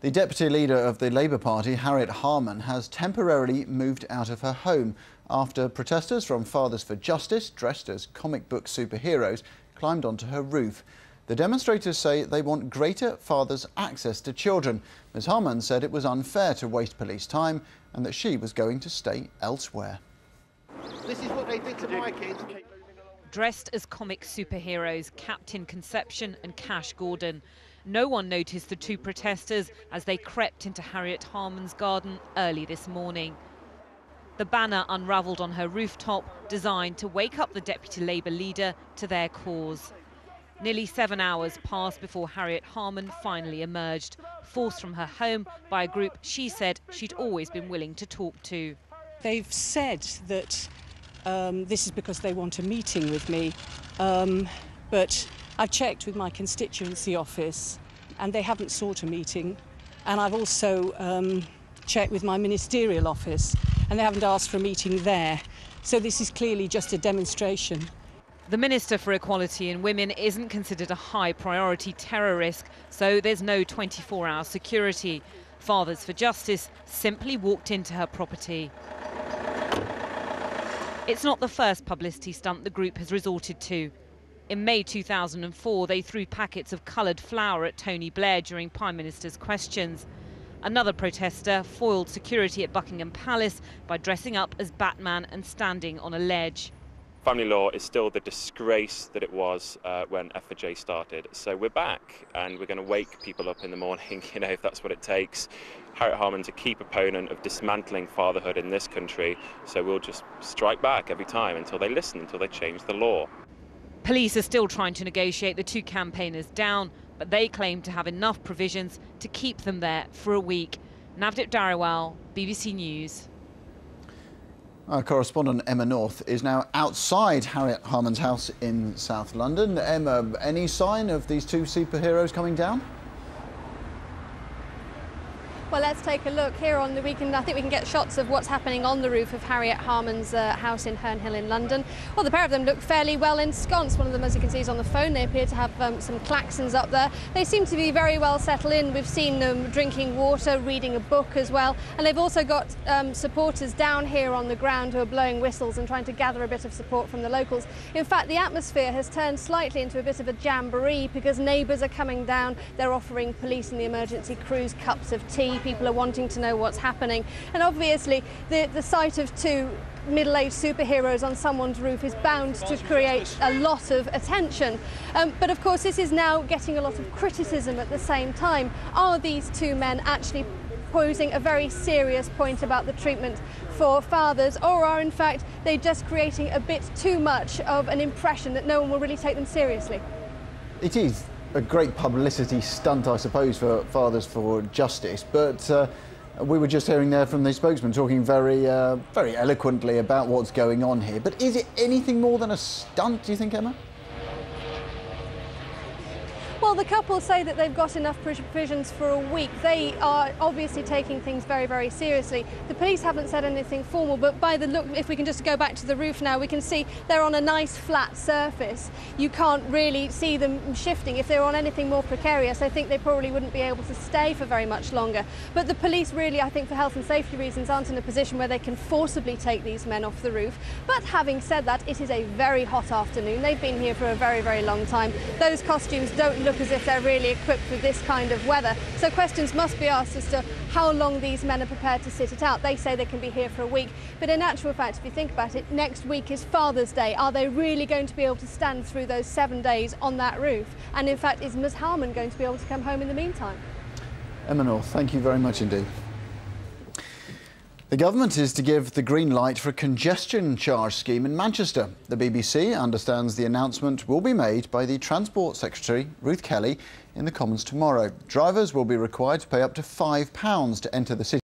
The deputy leader of the Labour Party, Harriet, Harman, has temporarily moved out of her home after protesters from Fathers for Justice, dressed as comic book superheroes, climbed onto her roof. The demonstrators say they want greater fathers' access to children. Ms Harman said it was unfair to waste police time and that she was going to stay elsewhere. This is what they did to my kids. Dressed as comic superheroes, Captain Conception and Cash Gordon. No one noticed the two protesters as they crept into Harriet Harman's garden early this morning. The banner unravelled on her rooftop, designed to wake up the deputy Labour leader to their cause. Nearly 7 hours passed before Harriet Harman finally emerged, forced from her home by a group she said she'd always been willing to talk to. They've said that this is because they want a meeting with me, but I've checked with my constituency office and they haven't sought a meeting, and I've also checked with my ministerial office and they haven't asked for a meeting there. So this is clearly just a demonstration. The Minister for Equality and Women isn't considered a high priority terror risk, so there's no 24-hour security. Fathers for Justice simply walked into her property. It's not the first publicity stunt the group has resorted to. In May 2004, they threw packets of coloured flour at Tony Blair during Prime Minister's questions. Another protester foiled security at Buckingham Palace by dressing up as Batman and standing on a ledge. Family law is still the disgrace that it was when F4J started. So we're back and we're going to wake people up in the morning, if that's what it takes. Harriet Harman's a key proponent of dismantling fatherhood in this country, so we'll just strike back every time until they listen, until they change the law. Police are still trying to negotiate the two campaigners down, but they claim to have enough provisions to keep them there for a week. Navdeep Dhariwal, BBC News. Our correspondent Emma North is now outside Harriet Harman's house in South London. Emma, any sign of these two superheroes coming down? Well, let's take a look here on the weekend. I think we can get shots of what's happening on the roof of Harriet Harman's house in Herne Hill in London. Well, the pair of them look fairly well ensconced. One of them, as you can see, is on the phone. They appear to have some klaxons up there. They seem to be very well settled in. We've seen them drinking water, reading a book as well. And they've also got supporters down here on the ground who are blowing whistles and trying to gather a bit of support from the locals. In fact, the atmosphere has turned slightly into a bit of a jamboree because neighbours are coming down. They're offering police and the emergency crews cups of tea. People are wanting to know what's happening, and obviously the sight of two middle-aged superheroes on someone's roof is bound to create a lot of attention. But of course this is now getting a lot of criticism at the same time. Are these two men actually posing a very serious point about the treatment for fathers, or are in fact they just creating a bit too much of an impression that no one will really take them seriously? It is a great publicity stunt, I suppose, for Fathers for Justice, but we were just hearing there from the spokesman talking very eloquently about what's going on here. But is it anything more than a stunt, do you think, Emma? Well, the couple say that they've got enough provisions for a week. They are obviously taking things very, very seriously. The police haven't said anything formal, but by the look, if we can just go back to the roof now, we can see they're on a nice flat surface. You can't really see them shifting. If they were on anything more precarious, I think they probably wouldn't be able to stay for very much longer. But the police really, I think, for health and safety reasons, aren't in a position where they can forcibly take these men off the roof. But having said that, it is a very hot afternoon. They've been here for a very, very long time. Those costumes don't look as if they're really equipped with this kind of weather. So questions must be asked as to how long these men are prepared to sit it out. They say they can be here for a week, but in actual fact, if you think about it, next week is Father's Day. Are they really going to be able to stand through those 7 days on that roof? And in fact, is Ms Harman going to be able to come home in the meantime? Emma North, thank you very much indeed. The government is to give the green light for a congestion charge scheme in Manchester. The BBC understands the announcement will be made by the Transport Secretary, Ruth Kelly, in the Commons tomorrow. Drivers will be required to pay up to £5 to enter the city.